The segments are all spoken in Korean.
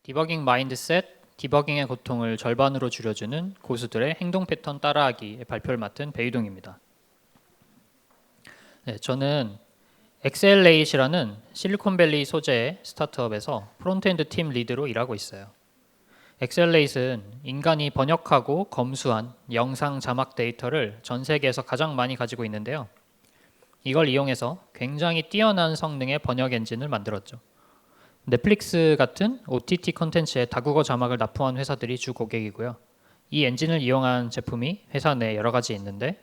디버깅 마인드셋, 디버깅의 고통을 절반으로 줄여주는 고수들의 행동 패턴 따라하기의 발표를 맡은 배유동입니다. 네, 저는 엑셀레이시라는 실리콘밸리 소재의 스타트업에서 프론트엔드 팀 리드로 일하고 있어요. 엑셀레이트는 인간이 번역하고 검수한 영상 자막 데이터를 전 세계에서 가장 많이 가지고 있는데요. 이걸 이용해서 굉장히 뛰어난 성능의 번역 엔진을 만들었죠. 넷플릭스 같은 OTT 콘텐츠에 다국어 자막을 납품한 회사들이 주 고객이고요. 이 엔진을 이용한 제품이 회사 내에 여러 가지 있는데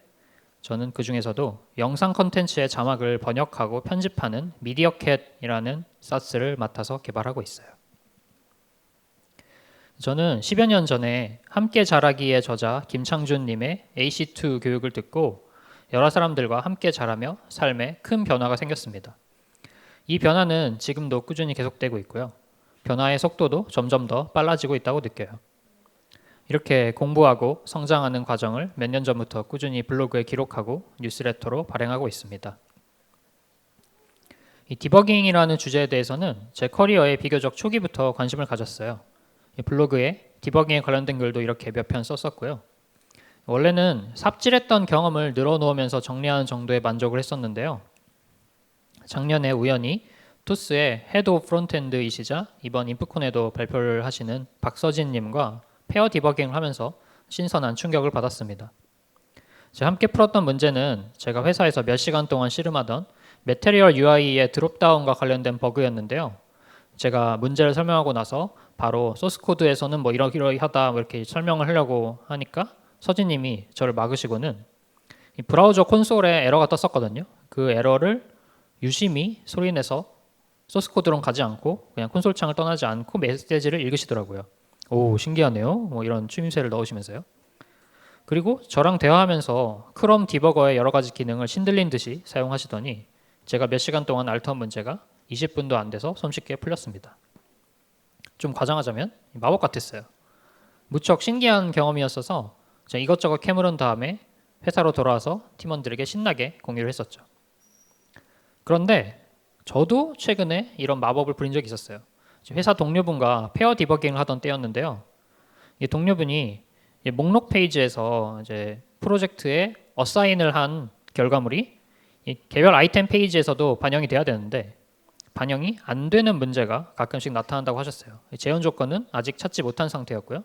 저는 그 중에서도 영상 콘텐츠의 자막을 번역하고 편집하는 미디어캣이라는 사스를 맡아서 개발하고 있어요. 저는 10여 년 전에 함께 자라기의 저자 김창준님의 AC2 교육을 듣고 여러 사람들과 함께 자라며 삶에 큰 변화가 생겼습니다. 이 변화는 지금도 꾸준히 계속되고 있고요. 변화의 속도도 점점 더 빨라지고 있다고 느껴요. 이렇게 공부하고 성장하는 과정을 몇 년 전부터 꾸준히 블로그에 기록하고 뉴스레터로 발행하고 있습니다. 이 디버깅이라는 주제에 대해서는 제 커리어의 비교적 초기부터 관심을 가졌어요. 이 블로그에 디버깅에 관련된 글도 이렇게 몇 편 썼었고요. 원래는 삽질했던 경험을 늘어놓으면서 정리하는 정도의 만족을 했었는데요. 작년에 우연히 투스의 헤드 오브 프론트엔드이시자 이번 인프콘에도 발표를 하시는 박서진님과 페어 디버깅을 하면서 신선한 충격을 받았습니다. 제가 함께 풀었던 문제는 제가 회사에서 몇 시간 동안 씨름하던 매테리얼 UI의 드롭다운과 관련된 버그였는데요. 제가 문제를 설명하고 나서 바로 소스 코드에서는 뭐 이러이러하다 이렇게 설명을 하려고 하니까 서진님이 저를 막으시고는 이 브라우저 콘솔에 에러가 떴었거든요. 그 에러를 유심히 소리내서 소스 코드론 가지 않고 그냥 콘솔 창을 떠나지 않고 메시지를 읽으시더라고요. 오, 신기하네요. 뭐 이런 추임새를 넣으시면서요. 그리고 저랑 대화하면서 크롬 디버거의 여러 가지 기능을 신들린 듯이 사용하시더니 제가 몇 시간 동안 앓던 문제가 20분도 안 돼서 손쉽게 풀렸습니다. 좀 과장하자면 마법 같았어요. 무척 신기한 경험이었어서 제가 이것저것 캐물은 다음에 회사로 돌아와서 팀원들에게 신나게 공유를 했었죠. 그런데 저도 최근에 이런 마법을 부린 적이 있었어요. 회사 동료분과 페어 디버깅을 하던 때였는데요. 이 동료분이 목록 페이지에서 이제 프로젝트에 어사인을 한 결과물이 이 개별 아이템 페이지에서도 반영이 돼야 되는데 반영이 안 되는 문제가 가끔씩 나타난다고 하셨어요. 재현 조건은 아직 찾지 못한 상태였고요.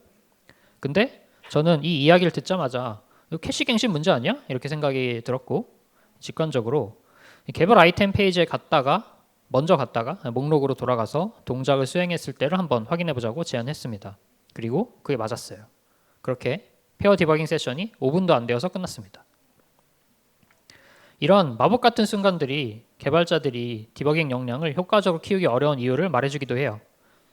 근데 저는 이 이야기를 듣자마자 이거 캐시갱신 문제 아니야? 이렇게 생각이 들었고 직관적으로 개별 아이템 페이지에 먼저 갔다가 목록으로 돌아가서 동작을 수행했을 때를 한번 확인해 보자고 제안했습니다. 그리고 그게 맞았어요. 그렇게 페어 디버깅 세션이 5분도 안 되어서 끝났습니다. 이런 마법 같은 순간들이 개발자들이 디버깅 역량을 효과적으로 키우기 어려운 이유를 말해주기도 해요.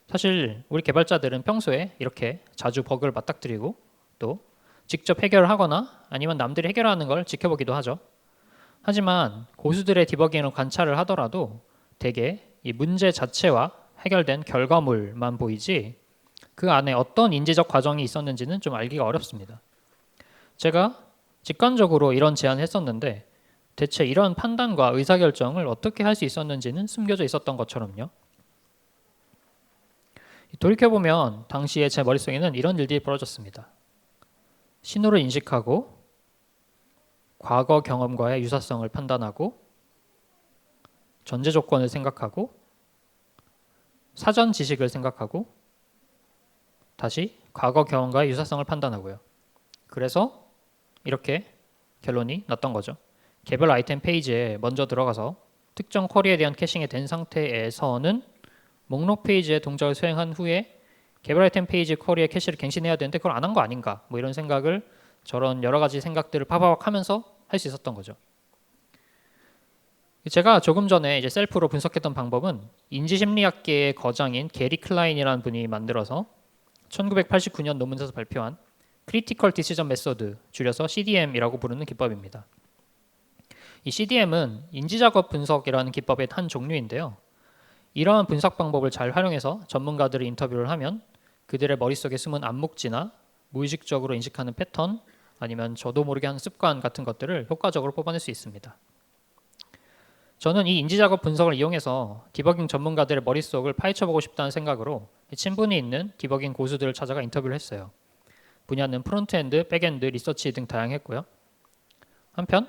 사실 우리 개발자들은 평소에 이렇게 자주 버그를 맞닥뜨리고 또 직접 해결을 하거나 아니면 남들이 해결하는 걸 지켜보기도 하죠. 하지만 고수들의 디버깅을 관찰을 하더라도 대개 이 문제 자체와 해결된 결과물만 보이지 그 안에 어떤 인지적 과정이 있었는지는 좀 알기가 어렵습니다. 제가 직관적으로 이런 제안을 했었는데 대체 이런 판단과 의사결정을 어떻게 할 수 있었는지는 숨겨져 있었던 것처럼요. 돌이켜보면 당시에 제 머릿속에는 이런 일들이 벌어졌습니다. 신호를 인식하고 과거 경험과의 유사성을 판단하고 전제 조건을 생각하고 사전 지식을 생각하고 다시 과거 경험과의 유사성을 판단하고요. 그래서 이렇게 결론이 났던 거죠. 개별 아이템 페이지에 먼저 들어가서 특정 쿼리에 대한 캐싱이 된 상태에서는 목록 페이지의 동작을 수행한 후에 개별 아이템 페이지 쿼리에 캐시를 갱신해야 되는데 그걸 안 한 거 아닌가 뭐 이런 생각을 저런 여러 가지 생각들을 파박파박 하면서 할 수 있었던 거죠. 제가 조금 전에 이제 셀프로 분석했던 방법은 인지심리학계의 거장인 게리 클라인이라는 분이 만들어서 1989년 논문에서 발표한 크리티컬 디시전 메소드, 줄여서 CDM이라고 부르는 기법입니다. 이 CDM은 인지작업 분석이라는 기법의 한 종류인데요. 이러한 분석 방법을 잘 활용해서 전문가들을 인터뷰를 하면 그들의 머릿속에 숨은 암묵지나 무의식적으로 인식하는 패턴 아니면 저도 모르게 하는 습관 같은 것들을 효과적으로 뽑아낼 수 있습니다. 저는 이 인지작업 분석을 이용해서 디버깅 전문가들의 머릿속을 파헤쳐보고 싶다는 생각으로 친분이 있는 디버깅 고수들을 찾아가 인터뷰를 했어요. 분야는 프론트엔드, 백엔드, 리서치 등 다양했고요. 한편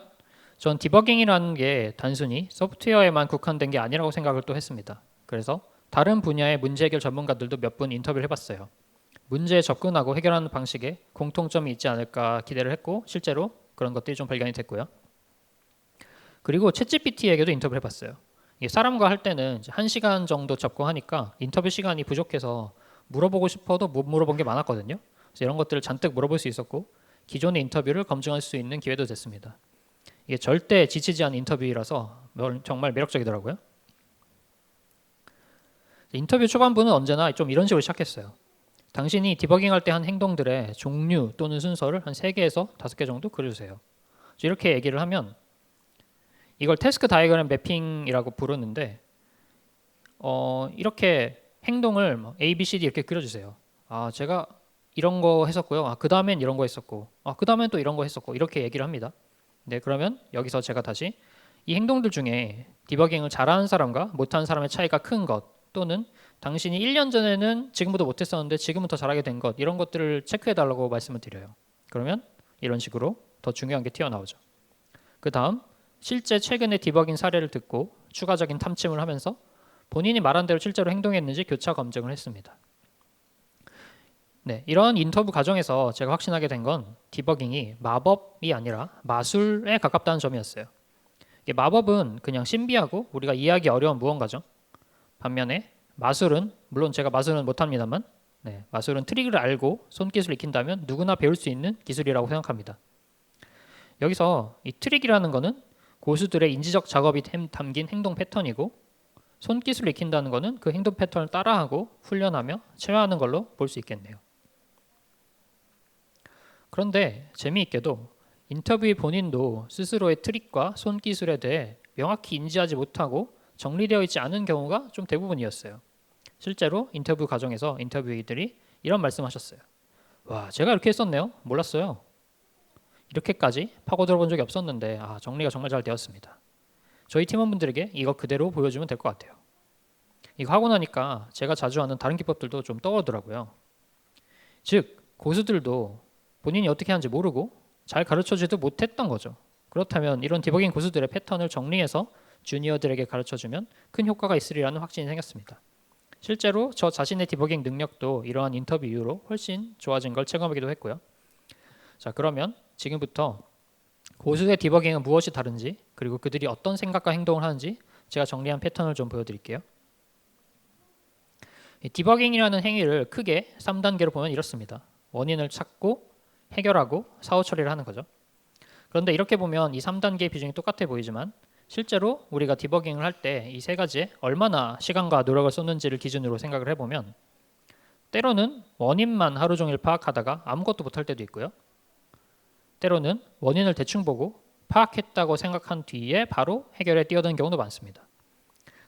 전 디버깅이라는 게 단순히 소프트웨어에만 국한된 게 아니라고 생각을 또 했습니다. 그래서 다른 분야의 문제 해결 전문가들도 몇 분 인터뷰를 해봤어요. 문제에 접근하고 해결하는 방식에 공통점이 있지 않을까 기대를 했고 실제로 그런 것들이 좀 발견이 됐고요. 그리고 챗GPT에게도 인터뷰를 해봤어요. 이게 사람과 할 때는 이제 1시간 정도 접근하니까 인터뷰 시간이 부족해서 물어보고 싶어도 못 물어본 게 많았거든요. 그래서 이런 것들을 잔뜩 물어볼 수 있었고 기존의 인터뷰를 검증할 수 있는 기회도 됐습니다. 이게 절대 지치지 않은 인터뷰라서 정말 매력적이더라고요. 인터뷰 초반부는 언제나 좀 이런 식으로 시작했어요. 당신이 디버깅할 때 한 행동들의 종류 또는 순서를 한 3개에서 5개 정도 그려주세요. 이렇게 얘기를 하면 이걸 태스크 다이어그램 매핑이라고 부르는데 이렇게 행동을 A, B, C, D 이렇게 그려주세요. 제가 이런 거 했었고요. 그 다음엔 이런 거 했었고 그 다음엔 또 이런 거 했었고 이렇게 얘기를 합니다. 네, 그러면 여기서 제가 다시 이 행동들 중에 디버깅을 잘하는 사람과 못하는 사람의 차이가 큰 것 또는 당신이 1년 전에는 지금보다 못했었는데 지금은 더 잘하게 된 것 이런 것들을 체크해달라고 말씀을 드려요. 그러면 이런 식으로 더 중요한 게 튀어나오죠. 그 다음 실제 최근의 디버깅 사례를 듣고 추가적인 탐침을 하면서 본인이 말한 대로 실제로 행동했는지 교차 검증을 했습니다. 네, 이런 인터뷰 과정에서 제가 확신하게 된 건 디버깅이 마법이 아니라 마술에 가깝다는 점이었어요. 마법은 그냥 신비하고 우리가 이해하기 어려운 무언가죠. 반면에 마술은 물론 제가 마술은 못합니다만 마술은 트릭을 알고 손기술을 익힌다면 누구나 배울 수 있는 기술이라고 생각합니다. 여기서 이 트릭이라는 거는 고수들의 인지적 작업이 담긴 행동 패턴이고 손기술을 익힌다는 거는 그 행동 패턴을 따라하고 훈련하며 체화하는 걸로 볼 수 있겠네요. 그런데 재미있게도 인터뷰의 본인도 스스로의 트릭과 손기술에 대해 명확히 인지하지 못하고 정리되어 있지 않은 경우가 좀 대부분이었어요. 실제로 인터뷰 과정에서 인터뷰이들이 이런 말씀하셨어요. 와, 제가 이렇게 했었네요. 몰랐어요. 이렇게까지 파고들어 본 적이 없었는데 정리가 정말 잘 되었습니다. 저희 팀원분들에게 이거 그대로 보여주면 될 것 같아요. 이거 하고 나니까 제가 자주 하는 다른 기법들도 좀 떠오르더라고요. 즉 고수들도 본인이 어떻게 하는지 모르고 잘 가르쳐주지도 못했던 거죠. 그렇다면 이런 디버깅 고수들의 패턴을 정리해서 주니어들에게 가르쳐주면 큰 효과가 있으리라는 확신이 생겼습니다. 실제로 저 자신의 디버깅 능력도 이러한 인터뷰 이후로 훨씬 좋아진 걸 체감하기도 했고요. 자, 그러면 지금부터 고수의 디버깅은 무엇이 다른지 그리고 그들이 어떤 생각과 행동을 하는지 제가 정리한 패턴을 좀 보여드릴게요. 디버깅이라는 행위를 크게 3단계로 보면 이렇습니다. 원인을 찾고 해결하고 사후 처리를 하는 거죠. 그런데 이렇게 보면 이 3단계의 비중이 똑같아 보이지만 실제로 우리가 디버깅을 할 때 이 3가지에 얼마나 시간과 노력을 쏟는지를 기준으로 생각을 해보면 때로는 원인만 하루 종일 파악하다가 아무것도 못할 때도 있고요. 때로는 원인을 대충 보고 파악했다고 생각한 뒤에 바로 해결에 뛰어드는 경우도 많습니다.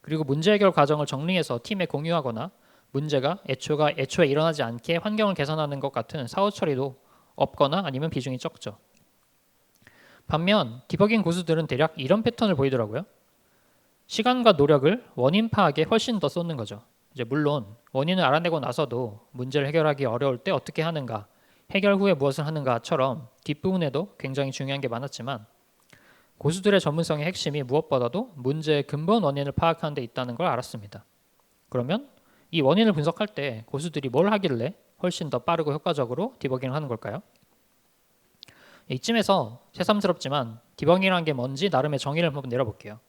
그리고 문제 해결 과정을 정리해서 팀에 공유하거나 문제가 애초에 일어나지 않게 환경을 개선하는 것 같은 사후 처리도 없거나 아니면 비중이 적죠. 반면 디버깅 고수들은 대략 이런 패턴을 보이더라고요. 시간과 노력을 원인 파악에 훨씬 더 쏟는 거죠. 이제 물론 원인을 알아내고 나서도 문제를 해결하기 어려울 때 어떻게 하는가, 해결 후에 무엇을 하는가처럼 뒷부분에도 굉장히 중요한 게 많았지만 고수들의 전문성의 핵심이 무엇보다도 문제의 근본 원인을 파악하는 데 있다는 걸 알았습니다. 그러면 이 원인을 분석할 때 고수들이 뭘 하길래 훨씬 더 빠르고 효과적으로 디버깅을 하는 걸까요? 이쯤에서 새삼스럽지만 디버깅이라는 게 뭔지 나름의 정의를 한번 내려볼게요.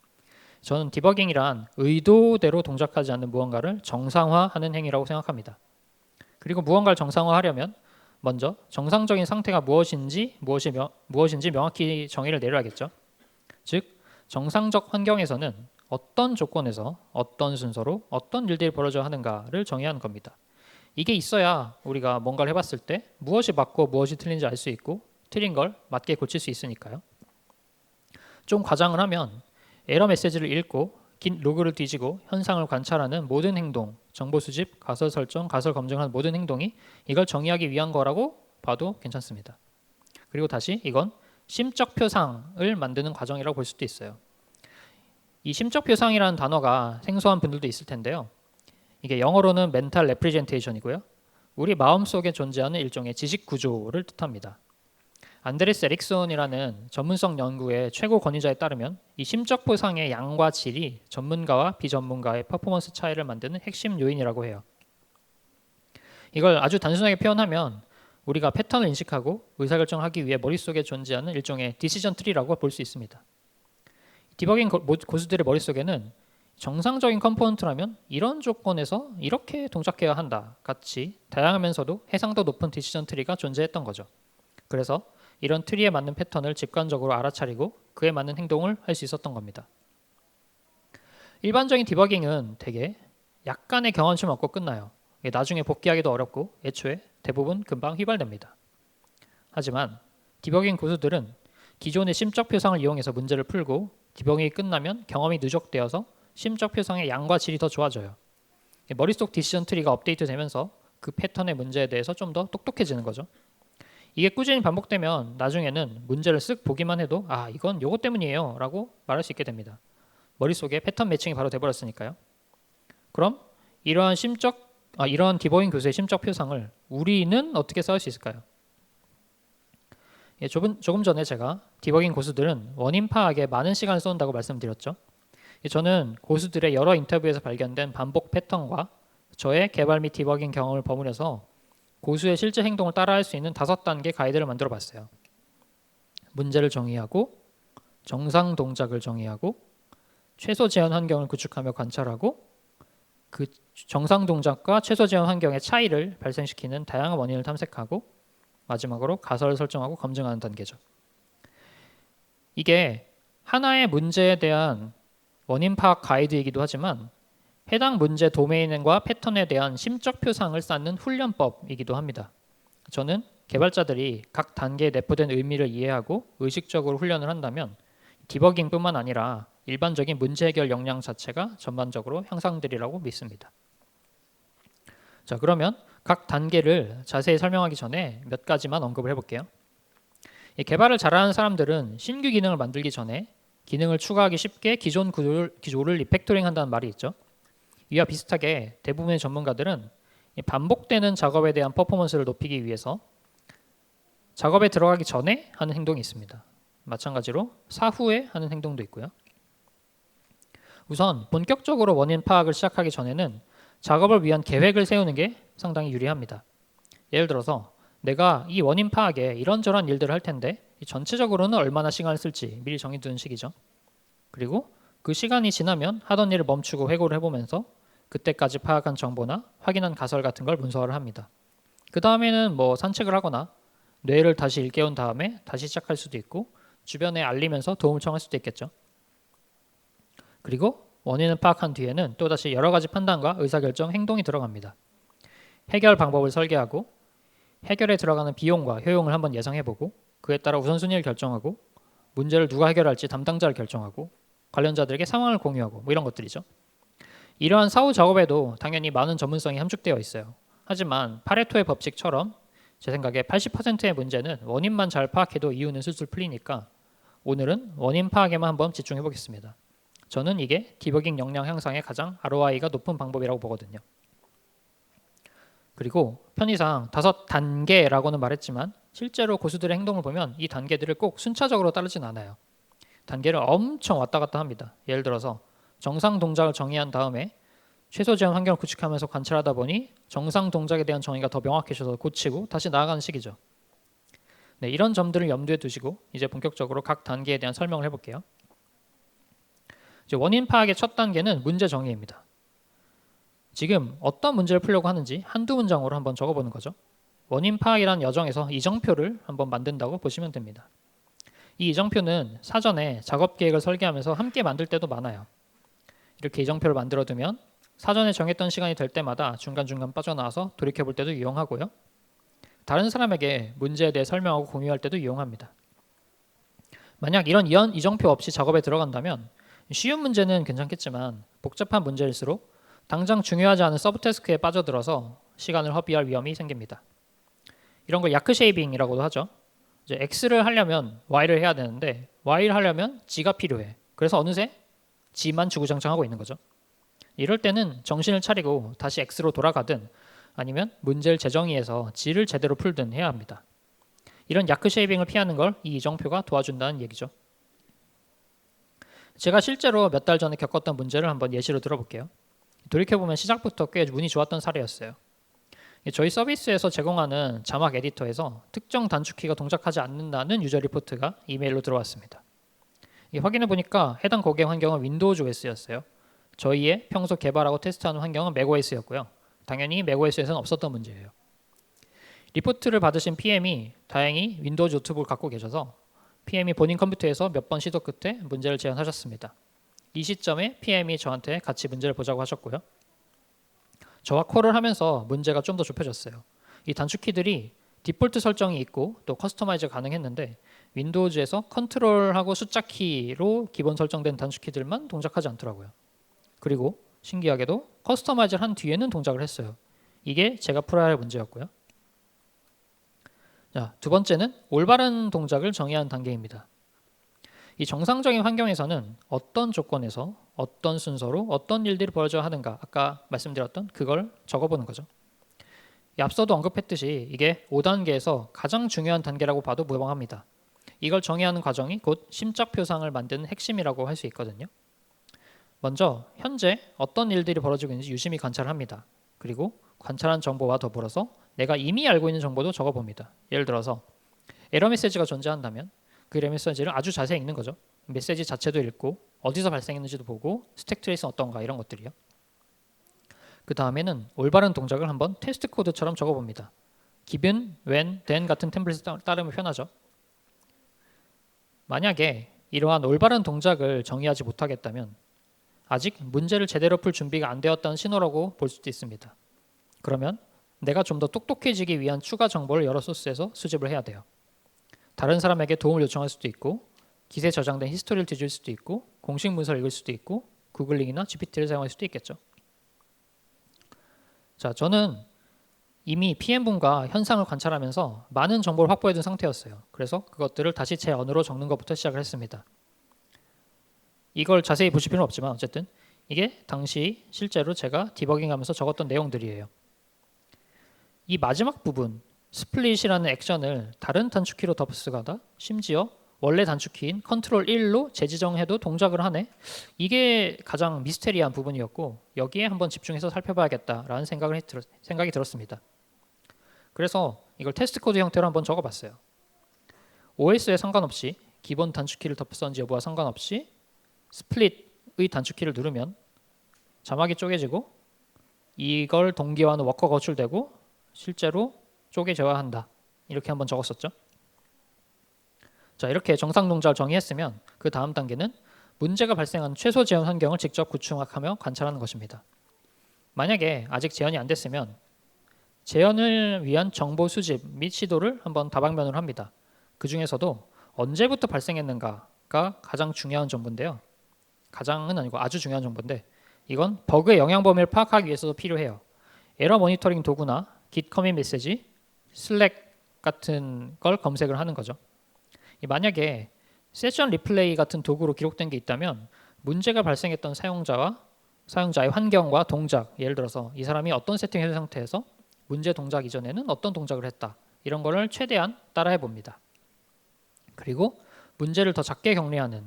저는 디버깅이란 의도대로 동작하지 않는 무언가를 정상화하는 행위라고 생각합니다. 그리고 무언가를 정상화하려면 먼저 정상적인 상태가 무엇인지 명확히 정의를 내려야겠죠. 즉 정상적 환경에서는 어떤 조건에서 어떤 순서로 어떤 일들이 벌어져야 하는가를 정의하는 겁니다. 이게 있어야 우리가 뭔가를 해봤을 때 무엇이 맞고 무엇이 틀린지 알 수 있고 틀린 걸 맞게 고칠 수 있으니까요. 좀 과장을 하면 에러 메시지를 읽고 긴 로그를 뒤지고 현상을 관찰하는 모든 행동, 정보 수집, 가설 설정, 가설 검증하는 모든 행동이 이걸 정의하기 위한 거라고 봐도 괜찮습니다. 그리고 다시 이건 심적 표상을 만드는 과정이라고 볼 수도 있어요. 이 심적 표상이라는 단어가 생소한 분들도 있을 텐데요. 이게 영어로는 mental representation이고요. 우리 마음속에 존재하는 일종의 지식 구조를 뜻합니다. 안드레스 에릭손이라는 전문성 연구의 최고 권위자에 따르면 이 심적 표상의 양과 질이 전문가와 비전문가의 퍼포먼스 차이를 만드는 핵심 요인이라고 해요. 이걸 아주 단순하게 표현하면 우리가 패턴을 인식하고 의사결정하기 위해 머릿속에 존재하는 일종의 디시전 트리라고 볼 수 있습니다. 디버깅 고수들의 머릿속에는 정상적인 컴포넌트라면 이런 조건에서 이렇게 동작해야 한다 같이 다양하면서도 해상도 높은 디시전 트리가 존재했던 거죠. 그래서 이런 트리에 맞는 패턴을 직관적으로 알아차리고 그에 맞는 행동을 할 수 있었던 겁니다. 일반적인 디버깅은 대개 약간의 경험치 얻고 끝나요. 나중에 복귀하기도 어렵고 애초에 대부분 금방 휘발됩니다. 하지만 디버깅 고수들은 기존의 심적 표상을 이용해서 문제를 풀고 디버깅이 끝나면 경험이 누적되어서 심적 표상의 양과 질이 더 좋아져요. 머릿속 디시전 트리가 업데이트 되면서 그 패턴의 문제에 대해서 좀 더 똑똑해지는 거죠. 이게 꾸준히 반복되면 나중에는 문제를 쓱 보기만 해도 이건 요거 때문이에요 라고 말할 수 있게 됩니다. 머릿속에 패턴 매칭이 바로 돼버렸으니까요. 그럼 이러한 디버깅 교수의 심적 표상을 우리는 어떻게 쌓을 수 있을까요? 조금 전에 제가 디버깅 고수들은 원인 파악에 많은 시간을 쏜다고 말씀드렸죠. 저는 고수들의 여러 인터뷰에서 발견된 반복 패턴과 저의 개발 및 디버깅 경험을 버무려서 고수의 실제 행동을 따라할 수 있는 5단계 가이드를 만들어 봤어요. 문제를 정의하고, 정상 동작을 정의하고, 최소 제한 환경을 구축하며 관찰하고, 그 정상 동작과 최소 제한 환경의 차이를 발생시키는 다양한 원인을 탐색하고, 마지막으로 가설을 설정하고 검증하는 단계죠. 이게 하나의 문제에 대한 원인 파악 가이드이기도 하지만 해당 문제 도메인과 패턴에 대한 심적 표상을 쌓는 훈련법이기도 합니다. 저는 개발자들이 각 단계에 내포된 의미를 이해하고 의식적으로 훈련을 한다면 디버깅뿐만 아니라 일반적인 문제 해결 역량 자체가 전반적으로 향상되리라고 믿습니다. 자, 그러면 각 단계를 자세히 설명하기 전에 몇 가지만 언급을 해볼게요. 개발을 잘하는 사람들은 신규 기능을 만들기 전에 기능을 추가하기 쉽게 기존 기조를 리팩토링 한다는 말이 있죠. 이와 비슷하게 대부분의 전문가들은 반복되는 작업에 대한 퍼포먼스를 높이기 위해서 작업에 들어가기 전에 하는 행동이 있습니다. 마찬가지로 사후에 하는 행동도 있고요. 우선 본격적으로 원인 파악을 시작하기 전에는 작업을 위한 계획을 세우는 게 상당히 유리합니다. 예를 들어서 내가 이 원인 파악에 이런저런 일들을 할 텐데 전체적으로는 얼마나 시간을 쓸지 미리 정해두는 식이죠. 그리고 그 시간이 지나면 하던 일을 멈추고 회고를 해보면서 그때까지 파악한 정보나 확인한 가설 같은 걸 문서화를 합니다. 그 다음에는 산책을 하거나 뇌를 다시 일깨운 다음에 다시 시작할 수도 있고 주변에 알리면서 도움을 청할 수도 있겠죠. 그리고 원인을 파악한 뒤에는 또다시 여러 가지 판단과 의사결정, 행동이 들어갑니다. 해결 방법을 설계하고 해결에 들어가는 비용과 효용을 한번 예상해보고 그에 따라 우선순위를 결정하고 문제를 누가 해결할지 담당자를 결정하고 관련자들에게 상황을 공유하고 이런 것들이죠. 이러한 사후 작업에도 당연히 많은 전문성이 함축되어 있어요. 하지만 파레토의 법칙처럼 제 생각에 80%의 문제는 원인만 잘 파악해도 이유는 술술 풀리니까 오늘은 원인 파악에만 한번 집중해 보겠습니다. 저는 이게 디버깅 역량 향상의 가장 ROI가 높은 방법이라고 보거든요. 그리고 편의상 5단계라고는 말했지만 실제로 고수들의 행동을 보면 이 단계들을 꼭 순차적으로 따르진 않아요. 단계를 엄청 왔다 갔다 합니다. 예를 들어서 정상 동작을 정의한 다음에 최소 제한 환경을 구축하면서 관찰하다 보니 정상 동작에 대한 정의가 더 명확해져서 고치고 다시 나아가는 식이죠. 네, 이런 점들을 염두에 두시고 이제 본격적으로 각 단계에 대한 설명을 해볼게요. 이제 원인 파악의 첫 단계는 문제 정의입니다. 지금 어떤 문제를 풀려고 하는지 한두 문장으로 한번 적어보는 거죠. 원인 파악이라는 여정에서 이정표를 한번 만든다고 보시면 됩니다. 이 이정표는 사전에 작업 계획을 설계하면서 함께 만들 때도 많아요. 이렇게 이정표를 만들어두면 사전에 정했던 시간이 될 때마다 중간중간 빠져나와서 돌이켜볼 때도 유용하고요. 다른 사람에게 문제에 대해 설명하고 공유할 때도 유용합니다. 만약 이런 이정표 없이 작업에 들어간다면 쉬운 문제는 괜찮겠지만 복잡한 문제일수록 당장 중요하지 않은 서브태스크에 빠져들어서 시간을 허비할 위험이 생깁니다. 이런 걸 야크 쉐이빙이라고도 하죠. 이제 X를 하려면 Y를 해야 되는데 Y를 하려면 G가 필요해. 그래서 어느새 G만 주구장창하고 있는 거죠. 이럴 때는 정신을 차리고 다시 X로 돌아가든 아니면 문제를 재정의해서 G를 제대로 풀든 해야 합니다. 이런 야크 쉐이빙을 피하는 걸 이 이정표가 도와준다는 얘기죠. 제가 실제로 몇 달 전에 겪었던 문제를 한번 예시로 들어볼게요. 돌이켜보면 시작부터 꽤 운이 좋았던 사례였어요. 저희 서비스에서 제공하는 자막 에디터에서 특정 단축키가 동작하지 않는다는 유저 리포트가 이메일로 들어왔습니다. 확인해보니까 해당 고객 환경은 윈도우즈 OS였어요. 저희의 평소 개발하고 테스트하는 환경은 맥OS였고요. 당연히 맥OS에서는 없었던 문제예요. 리포트를 받으신 PM이 다행히 윈도우즈 노트북을 갖고 계셔서 PM이 본인 컴퓨터에서 몇 번 시도 끝에 문제를 제안하셨습니다. 이 시점에 PM이 저한테 같이 문제를 보자고 하셨고요. 저와 콜을 하면서 문제가 좀 더 좁혀졌어요. 이 단축키들이 디폴트 설정이 있고 또 커스터마이즈 가능했는데 윈도우즈에서 컨트롤하고 숫자 키로 기본 설정된 단축키들만 동작하지 않더라고요. 그리고 신기하게도 커스터마이즈를 한 뒤에는 동작을 했어요. 이게 제가 풀어야 할 문제였고요. 자, 두 번째는 올바른 동작을 정의하는 단계입니다. 이 정상적인 환경에서는 어떤 조건에서 어떤 순서로 어떤 일들이 벌어져야 하는가 아까 말씀드렸던 그걸 적어보는 거죠. 앞서도 언급했듯이 이게 5단계에서 가장 중요한 단계라고 봐도 무방합니다. 이걸 정의하는 과정이 곧 심적표상을 만드는 핵심이라고 할 수 있거든요. 먼저 현재 어떤 일들이 벌어지고 있는지 유심히 관찰합니다. 그리고 관찰한 정보와 더불어서 내가 이미 알고 있는 정보도 적어봅니다. 예를 들어서 에러 메시지가 존재한다면 그 에러 메시지를 아주 자세히 읽는 거죠. 메시지 자체도 읽고 어디서 발생했는지도 보고 스택 트레이스는 어떤가 이런 것들이요. 그 다음에는 올바른 동작을 한번 테스트 코드처럼 적어봅니다. given, when, then 같은 템플릿을 따르면 편하죠. 만약에 이러한 올바른 동작을 정의하지 못하겠다면 아직 문제를 제대로 풀 준비가 안 되었다는 신호라고 볼 수도 있습니다. 그러면 내가 좀 더 똑똑해지기 위한 추가 정보를 여러 소스에서 수집을 해야 돼요. 다른 사람에게 도움을 요청할 수도 있고 기세에 저장된 히스토리를 뒤질 수도 있고 공식 문서를 읽을 수도 있고 구글링이나 GPT를 사용할 수도 있겠죠. 자, 저는 이미 PM분과 현상을 관찰하면서 많은 정보를 확보해둔 상태였어요. 그래서 그것들을 다시 제 언어로 적는 것부터 시작을 했습니다. 이걸 자세히 보실 필요는 없지만 어쨌든 이게 당시 실제로 제가 디버깅하면서 적었던 내용들이에요. 이 마지막 부분 스플릿이라는 액션을 다른 단축키로 덮어쓰거나 심지어 원래 단축키인 컨트롤 1로 재지정해도 동작을 하네. 이게 가장 미스테리한 부분이었고 여기에 한번 집중해서 살펴봐야겠다라는 생각이 들었습니다. 그래서 이걸 테스트 코드 형태로 한번 적어봤어요. OS에 상관없이 기본 단축키를 덮었는지 여부와 상관없이 스플릿의 단축키를 누르면 자막이 쪼개지고 이걸 동기화하는 워커가 거출되고 실제로 쪼개져야 한다. 이렇게 한번 적었었죠. 자, 이렇게 정상 동작을 정의했으면 그 다음 단계는 문제가 발생한 최소 재현 환경을 직접 구축하며 관찰하는 것입니다. 만약에 아직 재현이 안 됐으면 재현을 위한 정보 수집 및 시도를 한번 다방면으로 합니다. 그 중에서도 언제부터 발생했는가가 가장 중요한 정보인데요. 가장은 아니고 아주 중요한 정보인데 이건 버그의 영향 범위를 파악하기 위해서도 필요해요. 에러 모니터링 도구나 git 커밋 메시지, 슬랙 같은 걸 검색을 하는 거죠. 만약에 세션 리플레이 같은 도구로 기록된 게 있다면 문제가 발생했던 사용자의 환경과 동작, 예를 들어서 이 사람이 어떤 세팅을 한 상태에서 문제 동작 이전에는 어떤 동작을 했다. 이런 거를 최대한 따라해 봅니다. 그리고 문제를 더 작게 격리하는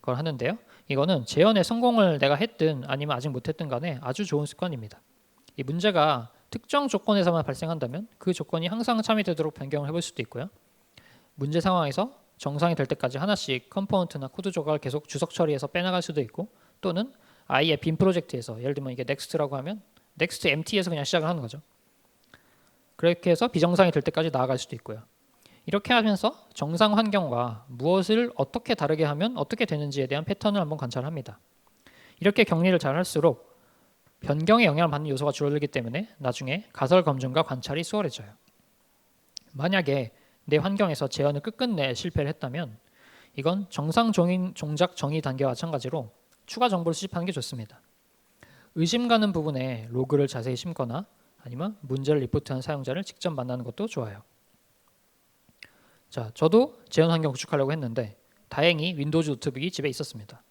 걸 하는데요. 이거는 재현의 성공을 내가 했든 아니면 아직 못했든 간에 아주 좋은 습관입니다. 이 문제가 특정 조건에서만 발생한다면 그 조건이 항상 참여되도록 변경을 해볼 수도 있고요. 문제 상황에서 정상이 될 때까지 하나씩 컴포넌트나 코드 조각을 계속 주석 처리해서 빼나갈 수도 있고 또는 아예 빈 프로젝트에서 예를 들면 이게 넥스트라고 하면 넥스트 empty에서 그냥 시작을 하는 거죠. 그렇게 해서 비정상이 될 때까지 나아갈 수도 있고요. 이렇게 하면서 정상 환경과 무엇을 어떻게 다르게 하면 어떻게 되는지에 대한 패턴을 한번 관찰합니다. 이렇게 격리를 잘 할수록 변경에 영향을 받는 요소가 줄어들기 때문에 나중에 가설 검증과 관찰이 수월해져요. 만약에 내 환경에서 재현을 끝끝내 실패를 했다면 이건 정상 종작 정의 단계와 마찬가지로 추가 정보를 수집하는 게 좋습니다. 의심 가는 부분에 로그를 자세히 심거나 아니면 문제를 리포트한 사용자를 직접 만나는 것도 좋아요. 자, 저도 재현 환경 구축하려고 했는데 다행히 윈도우즈 노트북이 집에 있었습니다.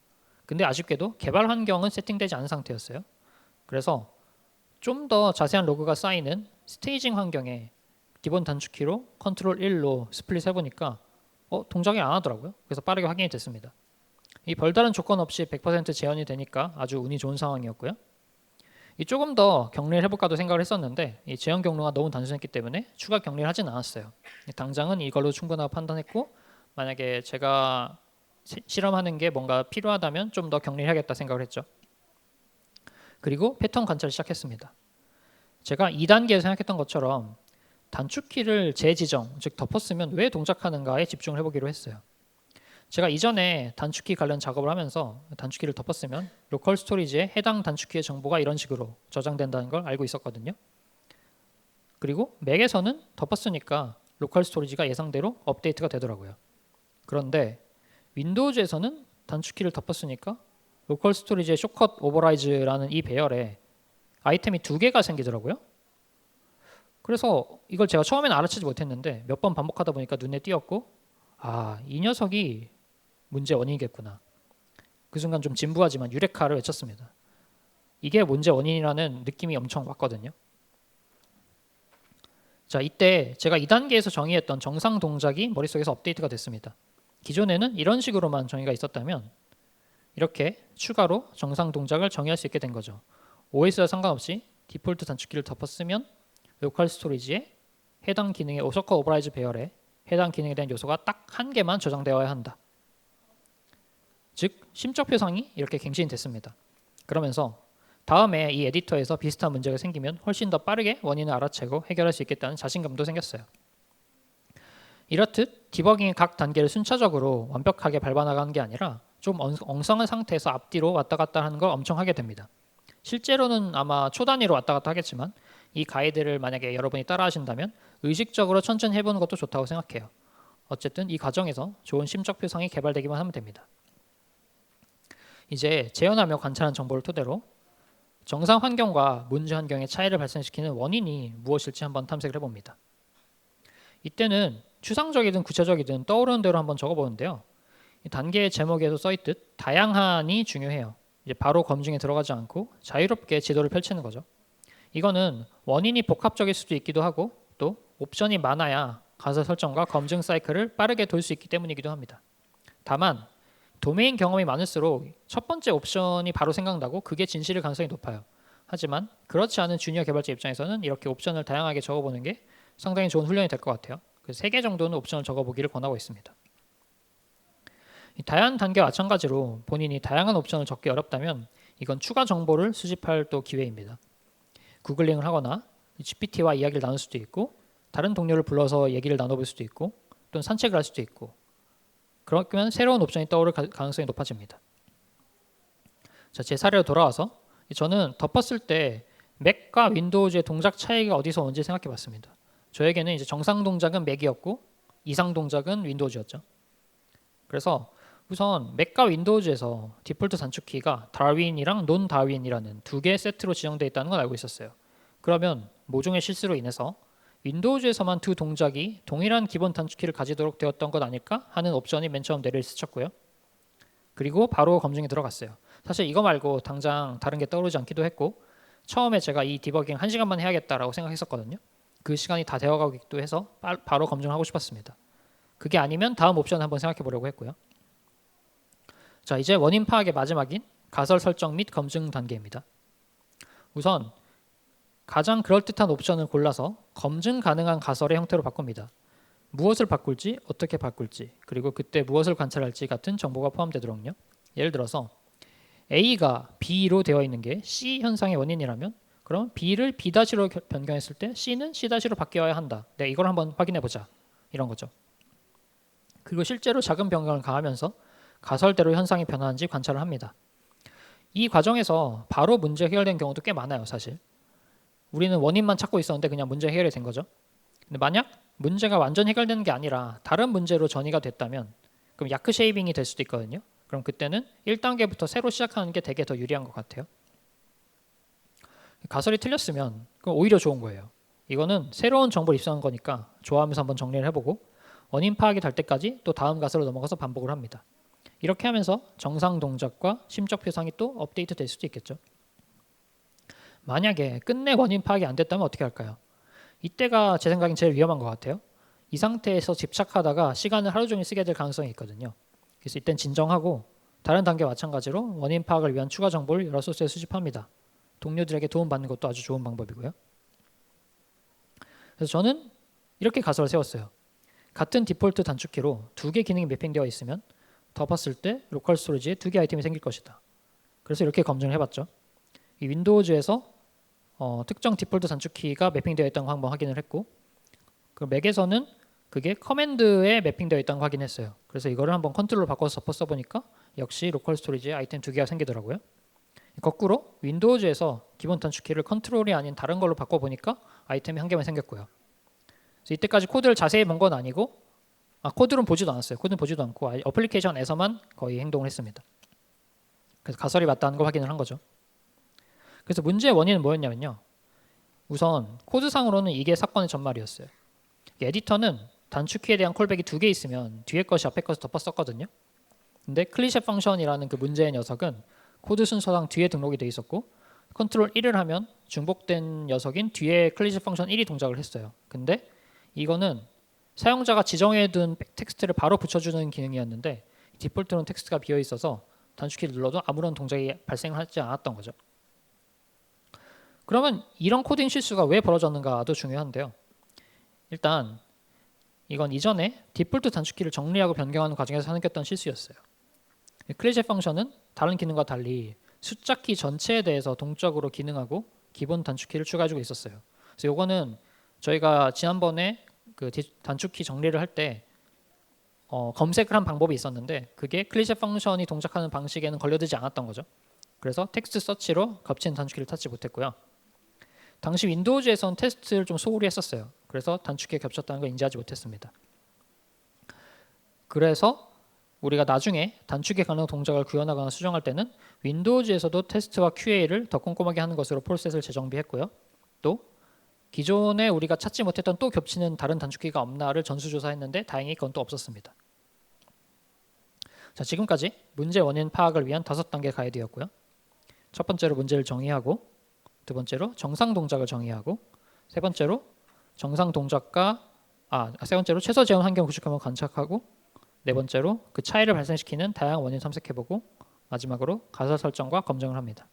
근데 아쉽게도 개발 환경은 세팅되지 않은 상태였어요. 그래서 좀 더 자세한 로그가 쌓이는 스테이징 환경에 기본 단축키로 컨트롤 1로 스플릿 해보니까 동작이 안 하더라고요. 그래서 빠르게 확인이 됐습니다. 이 별다른 조건 없이 100% 재현이 되니까 아주 운이 좋은 상황이었고요. 이 조금 더 격리를 해볼까도 생각을 했었는데 이 재현 경로가 너무 단순했기 때문에 추가 격리를 하진 않았어요. 당장은 이걸로 충분하다고 판단했고 만약에 제가 실험하는 게 뭔가 필요하다면 좀 더 격리를 해야겠다 생각을 했죠. 그리고 패턴 관찰을 시작했습니다. 제가 2단계에서 생각했던 것처럼 단축키를 재지정, 즉 덮었으면 왜 동작하는가에 집중을 해보기로 했어요. 제가 이전에 단축키 관련 작업을 하면서 단축키를 덮었으면 로컬 스토리지에 해당 단축키의 정보가 이런 식으로 저장된다는 걸 알고 있었거든요. 그리고 맥에서는 덮었으니까 로컬 스토리지가 예상대로 업데이트가 되더라고요. 그런데 윈도우즈에서는 단축키를 덮었으니까 로컬 스토리지의 쇼컷 오버라이즈라는 이 배열에 아이템이 2개가 생기더라고요. 그래서 이걸 제가 처음에는 알아채지 못했는데 몇 번 반복하다 보니까 눈에 띄었고 이 녀석이 문제 원인이겠구나. 그 순간 좀 진부하지만 유레카를 외쳤습니다. 이게 문제 원인이라는 느낌이 엄청 왔거든요. 자, 이때 제가 2단계에서 정의했던 정상 동작이 머릿속에서 업데이트가 됐습니다. 기존에는 이런 식으로만 정의가 있었다면 이렇게 추가로 정상 동작을 정의할 수 있게 된 거죠. OS와 상관없이 디폴트 단축키를 덮었으면 로컬 스토리지에 해당 기능의 쇼컷 오버라이즈 배열에 해당 기능에 대한 요소가 딱 한 개만 저장되어야 한다. 즉 심적 표상이 이렇게 갱신이 됐습니다. 그러면서 다음에 이 에디터에서 비슷한 문제가 생기면 훨씬 더 빠르게 원인을 알아채고 해결할 수 있겠다는 자신감도 생겼어요. 이렇듯 디버깅의 각 단계를 순차적으로 완벽하게 밟아나가는 게 아니라 좀 엉성한 상태에서 앞뒤로 왔다 갔다 하는 걸 엄청 하게 됩니다. 실제로는 아마 초단위로 왔다 갔다 하겠지만 이 가이드를 만약에 여러분이 따라 하신다면 의식적으로 천천히 해보는 것도 좋다고 생각해요. 어쨌든 이 과정에서 좋은 심적 표상이 개발되기만 하면 됩니다. 이제 재현하며 관찰한 정보를 토대로 정상 환경과 문제 환경의 차이를 발생시키는 원인이 무엇일지 한번 탐색을 해봅니다. 이때는 추상적이든 구체적이든 떠오르는 대로 한번 적어보는데요. 이 단계의 제목에도 써있듯 다양한이 중요해요. 이제 바로 검증에 들어가지 않고 자유롭게 지도를 펼치는 거죠. 이거는 원인이 복합적일 수도 있기도 하고 또 옵션이 많아야 가설 설정과 검증 사이클을 빠르게 돌 수 있기 때문이기도 합니다. 다만 도메인 경험이 많을수록 첫 번째 옵션이 바로 생각나고 그게 진실일 가능성이 높아요. 하지만 그렇지 않은 주니어 개발자 입장에서는 이렇게 옵션을 다양하게 적어보는 게 상당히 좋은 훈련이 될 것 같아요. 그래서 3개 정도는 옵션을 적어보기를 권하고 있습니다. 이 다양한 단계와 마찬가지로 본인이 다양한 옵션을 적기 어렵다면 이건 추가 정보를 수집할 또 기회입니다. 구글링을 하거나 GPT와 이야기를 나눌 수도 있고 다른 동료를 불러서 얘기를 나눠볼 수도 있고 또는 산책을 할 수도 있고 그러면 새로운 옵션이 떠오를 가능성이 높아집니다. 자, 제 사례로 돌아와서 저는 덮었을 때 맥과 윈도우즈의 동작 차이가 어디서 온지 생각해 봤습니다. 저에게는 이제 정상 동작은 맥이었고 이상 동작은 윈도우즈였죠. 그래서 우선 맥과 윈도우즈에서 디폴트 단축키가 다윈이랑 논 다윈이라는 2개의 세트로 지정되어 있다는 걸 알고 있었어요. 그러면 모종의 실수로 인해서 윈도우즈에서만 2 동작이 동일한 기본 단축키를 가지도록 되었던 것 아닐까 하는 옵션이 맨 처음 뇌리를 스쳤고요. 그리고 바로 검증에 들어갔어요. 사실 이거 말고 당장 다른 게 떠오르지 않기도 했고 처음에 제가 이 디버깅 1시간만 해야겠다라고 생각했었거든요. 그 시간이 다 되어가기도 해서 바로 검증하고 싶었습니다. 그게 아니면 다음 옵션 한번 생각해 보려고 했고요. 자, 이제 원인 파악의 마지막인 가설 설정 및 검증 단계입니다. 우선 가장 그럴듯한 옵션을 골라서 검증 가능한 가설의 형태로 바꿉니다. 무엇을 바꿀지, 어떻게 바꿀지, 그리고 그때 무엇을 관찰할지 같은 정보가 포함되도록요. 예를 들어서 A가 B로 되어 있는 게 C 현상의 원인이라면 그럼 B를 B-로 변경했을 때 C는 C-로 바뀌어야 한다. 네, 이걸 한번 확인해 보자. 이런 거죠. 그리고 실제로 작은 변경을 가하면서 가설대로 현상이 변하는지 관찰을 합니다. 이 과정에서 바로 문제 해결된 경우도 꽤 많아요, 사실. 우리는 원인만 찾고 있었는데 그냥 문제 해결이 된 거죠. 근데 만약 문제가 완전 해결되는 게 아니라 다른 문제로 전이가 됐다면 그럼 야크 쉐이빙이 될 수도 있거든요. 그럼 그때는 1단계부터 새로 시작하는 게 되게 더 유리한 것 같아요. 가설이 틀렸으면 그럼 오히려 좋은 거예요. 이거는 새로운 정보를 입수한 거니까 좋아하면서 한번 정리를 해보고 원인 파악이 될 때까지 또 다음 가설로 넘어가서 반복을 합니다. 이렇게 하면서 정상 동작과 심적 표상이 또 업데이트 될 수도 있겠죠. 만약에 끝내 원인 파악이 안 됐다면 어떻게 할까요? 이때가 제 생각엔 제일 위험한 것 같아요. 이 상태에서 집착하다가 시간을 하루 종일 쓰게 될 가능성이 있거든요. 그래서 이땐 진정하고 다른 단계와 마찬가지로 원인 파악을 위한 추가 정보를 여러 소스에 수집합니다. 동료들에게 도움받는 것도 아주 좋은 방법이고요. 그래서 저는 이렇게 가설을 세웠어요. 같은 디폴트 단축키로 두 개 기능이 매핑되어 있으면 덮었을 때 로컬 스토리지에 두 개 아이템이 생길 것이다. 그래서 이렇게 검증을 해봤죠. 이 윈도우즈에서 특정 디폴트 단축키가 매핑되어 있다는 거 한번 확인을 했고, 그 맥에서는 그게 커맨드에 매핑되어 있다는 거 확인했어요. 그래서 이거를 한번 컨트롤로 바꿔서 써보니까 역시 로컬 스토리지에 아이템 두 개가 생기더라고요. 거꾸로 윈도우즈에서 기본 단축키를 컨트롤이 아닌 다른 걸로 바꿔보니까 아이템이 한 개만 생겼고요. 그래서 이때까지 코드를 자세히 본 건 아니고, 코드는 보지도 않았어요. 코드는 보지도 않고 어플리케이션에서만 거의 행동을 했습니다. 그래서 가설이 맞다는 걸 확인을 한 거죠. 그래서 문제의 원인은 뭐였냐면요. 우선 코드상으로는 이게 사건의 전말이었어요. 에디터는 단축키에 대한 콜백이 두 개 있으면 뒤에 것이 앞에 것을 덮어 썼거든요. 근데 클리셰 펑션이라는 그 문제의 녀석은 코드 순서상 뒤에 등록이 돼 있었고 컨트롤 1을 하면 중복된 녀석인 뒤에 클리셰 펑션 1이 동작을 했어요. 근데 이거는 사용자가 지정해둔 텍스트를 바로 붙여주는 기능이었는데 디폴트로는 텍스트가 비어 있어서 단축키를 눌러도 아무런 동작이 발생하지 않았던 거죠. 그러면 이런 코딩 실수가 왜 벌어졌는가도 중요한데요. 일단 이건 이전에 디폴트 단축키를 정리하고 변경하는 과정에서 생겼던 실수였어요. 클리셰 펑션은 다른 기능과 달리 숫자 키 전체에 대해서 동적으로 기능하고 기본 단축키를 추가해주고 있었어요. 그래서 이거는 저희가 지난번에 그 단축키 정리를 할 때 검색을 한 방법이 있었는데 그게 클리셰 펑션이 동작하는 방식에는 걸려들지 않았던 거죠. 그래서 텍스트 서치로 겹친 단축키를 찾지 못했고요. 당시 윈도우즈에서는 테스트를 좀 소홀히 했었어요. 그래서 단축키에 겹쳤다는 걸 인지하지 못했습니다. 그래서 우리가 나중에 단축에 관한 동작을 구현하거나 수정할 때는 윈도우즈에서도 테스트와 QA를 더 꼼꼼하게 하는 것으로 프로셋을 재정비했고요. 또 기존에 우리가 찾지 못했던 또 겹치는 다른 단축키가 없나를 전수조사했는데 다행히 그건 또 없었습니다. 자, 지금까지 문제 원인 파악을 위한 5단계 가이드였고요. 첫 번째로 문제를 정의하고, 두 번째로 정상 동작을 정의하고, 세 번째로 최소 재현 환경 구축함을 관찰하고, 네 번째로 그 차이를 발생시키는 다양한 원인 탐색해보고, 마지막으로 가설 설정과 검증을 합니다.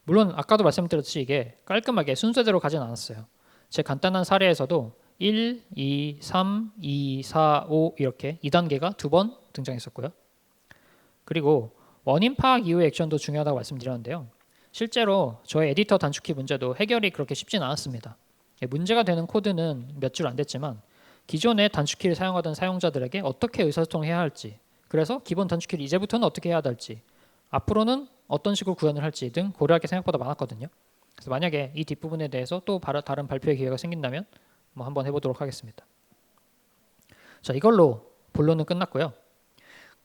물론 아까도 말씀드렸듯이 이게 깔끔하게 순서대로 가진 않았어요. 제 간단한 사례에서도 1, 2, 3, 2, 4, 5 이렇게 2단계가 2번 등장했었고요. 그리고 원인 파악 이후의 액션도 중요하다고 말씀드렸는데요. 실제로 저의 에디터 단축키 문제도 해결이 그렇게 쉽진 않았습니다. 문제가 되는 코드는 몇 줄 안 됐지만 기존에 단축키를 사용하던 사용자들에게 어떻게 의사소통해야 할지, 그래서 기본 단축키를 이제부터는 어떻게 해야 할지, 앞으로는 어떤 식으로 구현을 할지 등 고려할 게 생각보다 많았거든요. 그래서 만약에 이 뒷부분에 대해서 또 다른 발표의 기회가 생긴다면 한번 해보도록 하겠습니다. 자, 이걸로 본론은 끝났고요.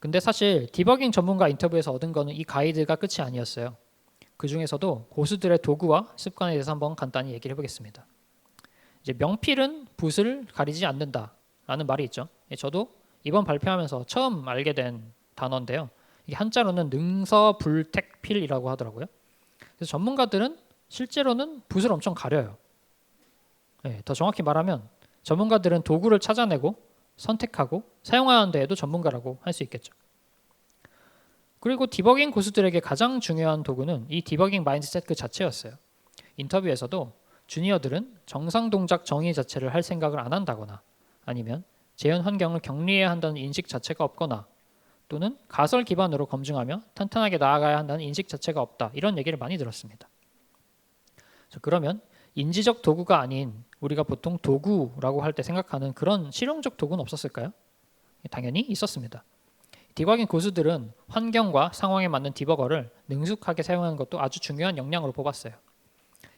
근데 사실 디버깅 전문가 인터뷰에서 얻은 거는 이 가이드가 끝이 아니었어요. 그 중에서도 고수들의 도구와 습관에 대해서 한번 간단히 얘기를 해보겠습니다. 이제 명필은 붓을 가리지 않는다라는 말이 있죠. 저도 이번 발표하면서 처음 알게 된 단어인데요. 이게 한자로는 능서불택필이라고 하더라고요. 그래서 전문가들은 실제로는 붓을 엄청 가려요. 더 정확히 말하면 전문가들은 도구를 찾아내고 선택하고 사용하는 데에도 전문가라고 할 수 있겠죠. 그리고 디버깅 고수들에게 가장 중요한 도구는 이 디버깅 마인드셋 그 자체였어요. 인터뷰에서도 주니어들은 정상 동작 정의 자체를 할 생각을 안 한다거나 아니면 재현 환경을 격리해야 한다는 인식 자체가 없거나 또는 가설 기반으로 검증하며 탄탄하게 나아가야 한다는 인식 자체가 없다. 이런 얘기를 많이 들었습니다. 그러면 인지적 도구가 아닌 우리가 보통 도구라고 할 때 생각하는 그런 실용적 도구는 없었을까요? 당연히 있었습니다. 디버깅 고수들은 환경과 상황에 맞는 디버거를 능숙하게 사용하는 것도 아주 중요한 역량으로 뽑았어요.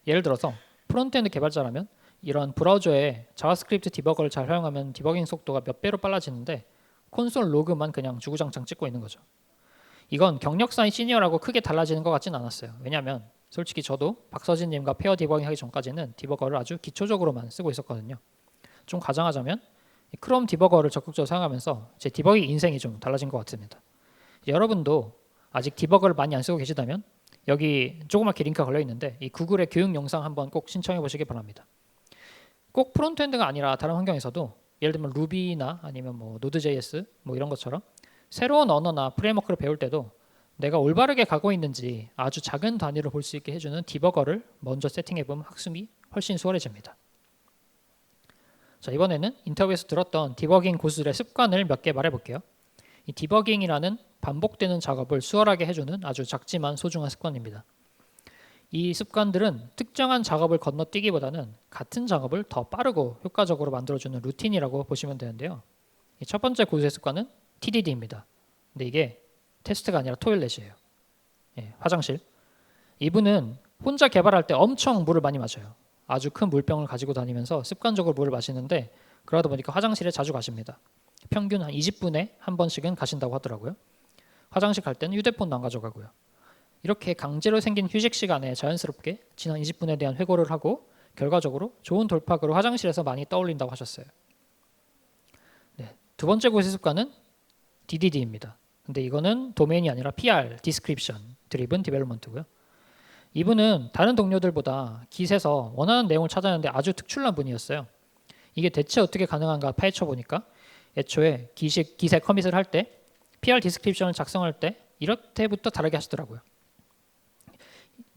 예를 들어서 프론트엔드 개발자라면 이런 브라우저에 자바스크립트 디버거를 잘 사용하면 디버깅 속도가 몇 배로 빨라지는데 콘솔 로그만 그냥 주구장창 찍고 있는 거죠. 이건 경력사인 시니어라고 크게 달라지는 것 같지는 않았어요. 왜냐하면 솔직히 저도 박서진님과 페어 디버깅 하기 전까지는 디버거를 아주 기초적으로만 쓰고 있었거든요. 좀 가정하자면 크롬 디버거를 적극적으로 사용하면서 제 디버깅 인생이 좀 달라진 것 같습니다. 여러분도 아직 디버거를 많이 안 쓰고 계시다면 여기 조그맣게 링크가 걸려 있는데 이 구글의 교육 영상 한번 꼭 신청해 보시기 바랍니다. 꼭 프론트엔드가 아니라 다른 환경에서도 예를 들면 루비나 아니면 뭐 노드.js 뭐 이런 것처럼 새로운 언어나 프레임워크를 배울 때도 내가 올바르게 가고 있는지 아주 작은 단위로 볼 수 있게 해주는 디버거를 먼저 세팅해 보면 학습이 훨씬 수월해집니다. 자, 이번에는 인터뷰에서 들었던 디버깅 고수들의 습관을 몇 개 말해볼게요. 이 디버깅이라는 반복되는 작업을 수월하게 해주는 아주 작지만 소중한 습관입니다. 이 습관들은 특정한 작업을 건너뛰기보다는 같은 작업을 더 빠르고 효과적으로 만들어주는 루틴이라고 보시면 되는데요. 첫 번째 고수의 습관은 TDD입니다. 근데 이게 테스트가 아니라 토일렛이에요. 화장실. 이분은 혼자 개발할 때 엄청 물을 많이 마셔요. 아주 큰 물병을 가지고 다니면서 습관적으로 물을 마시는데 그러다 보니까 화장실에 자주 가십니다. 평균 한 20분에 한 번씩은 가신다고 하더라고요. 화장실 갈 때는 휴대폰도 안 가져가고요. 이렇게 강제로 생긴 휴식 시간에 자연스럽게 지난 20분에 대한 회고를 하고 결과적으로 좋은 돌파구로 화장실에서 많이 떠올린다고 하셨어요. 네, 두 번째 고수 습관은 DDD입니다. 근데 이거는 도메인이 아니라 PR, Description Driven Development고요. 이분은 다른 동료들보다 깃에서 원하는 내용을 찾아내는데 아주 특출난 분이었어요. 이게 대체 어떻게 가능한가 파헤쳐 보니까 애초에 깃에 커밋을 할 때 PR 디스크립션을 작성할 때 이렇게부터 다르게 하시더라고요.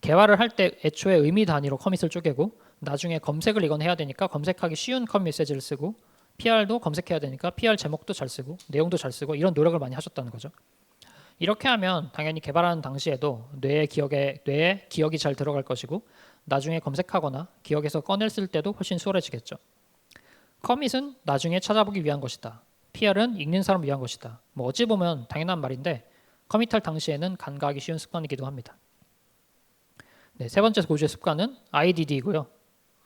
개발을 할 때 애초에 의미 단위로 커밋을 쪼개고 나중에 검색을 이건 해야 되니까 검색하기 쉬운 커밋 메시지를 쓰고 PR도 검색해야 되니까 PR 제목도 잘 쓰고 내용도 잘 쓰고 이런 노력을 많이 하셨다는 거죠. 이렇게 하면 당연히 개발하는 당시에도 뇌에 기억이 잘 들어갈 것이고 나중에 검색하거나 기억에서 꺼냈을 때도 훨씬 수월해지겠죠. 커밋은 나중에 찾아보기 위한 것이다. PR은 읽는 사람을 위한 것이다. 뭐 어찌 보면 당연한 말인데 커밋할 당시에는 간과하기 쉬운 습관이기도 합니다. 네, 세 번째 고주의 습관은 IDD이고요.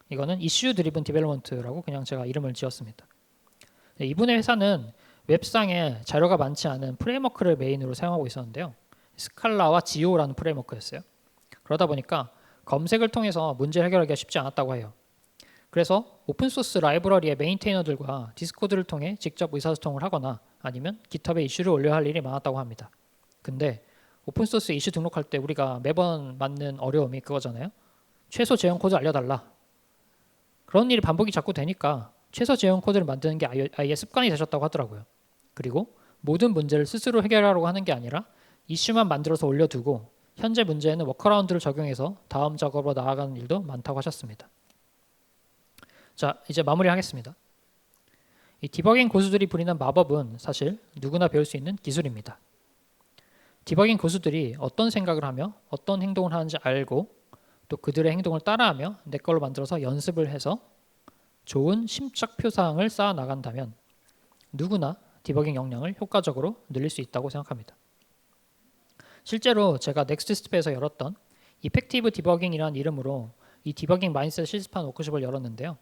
이거는 Issue Driven Development라고 그냥 제가 이름을 지었습니다. 네, 이분의 회사는 웹상에 자료가 많지 않은 프레임워크를 메인으로 사용하고 있었는데요. 스칼라와 지오라는 프레임워크였어요. 그러다 보니까 검색을 통해서 문제를 해결하기가 쉽지 않았다고 해요. 그래서 오픈소스 라이브러리의 메인테이너들과 디스코드를 통해 직접 의사소통을 하거나 아니면 깃허브에 이슈를 올려야 할 일이 많았다고 합니다. 근데 오픈소스 이슈 등록할 때 우리가 매번 맞는 어려움이 그거잖아요. 최소 제형 코드 알려달라. 그런 일이 반복이 자꾸 되니까 최소 제형 코드를 만드는 게 아예 습관이 되셨다고 하더라고요. 그리고 모든 문제를 스스로 해결하려고 하는 게 아니라 이슈만 만들어서 올려두고 현재 문제에는 워커라운드를 적용해서 다음 작업으로 나아가는 일도 많다고 하셨습니다. 자, 이제 마무리하겠습니다. 이 디버깅 고수들이 부리는 마법은 사실 누구나 배울 수 있는 기술입니다. 디버깅 고수들이 어떤 생각을 하며 어떤 행동을 하는지 알고 또 그들의 행동을 따라하며 내 걸로 만들어서 연습을 해서 좋은 심적 표상을 쌓아 나간다면 누구나 디버깅 역량을 효과적으로 늘릴 수 있다고 생각합니다. 실제로 제가 넥스트스텝에서 열었던 이펙티브 디버깅이라는 이름으로 이 디버깅 마인드셋 실습한 워크숍을 열었는데요.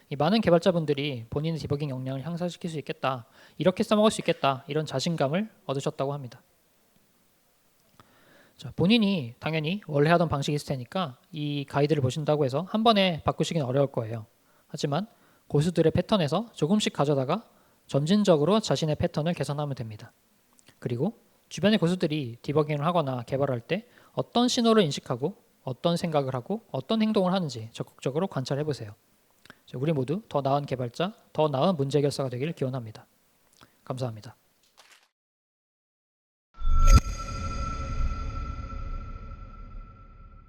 이 많은 개발자분들이 본인의 디버깅 역량을 향상시킬 수 있겠다, 이렇게 써먹을 수 있겠다, 이런 자신감을 얻으셨다고 합니다. 자, 본인이 당연히 원래 하던 방식이 있을 테니까 이 가이드를 보신다고 해서 한 번에 바꾸시긴 어려울 거예요. 하지만 고수들의 패턴에서 조금씩 가져다가 점진적으로 자신의 패턴을 개선하면 됩니다. 그리고 주변의 고수들이 디버깅을 하거나 개발할 때 어떤 신호를 인식하고 어떤 생각을 하고 어떤 행동을 하는지 적극적으로 관찰해 보세요. 우리 모두 더 나은 개발자, 더 나은 문제 해결사가 되기를 기원합니다. 감사합니다.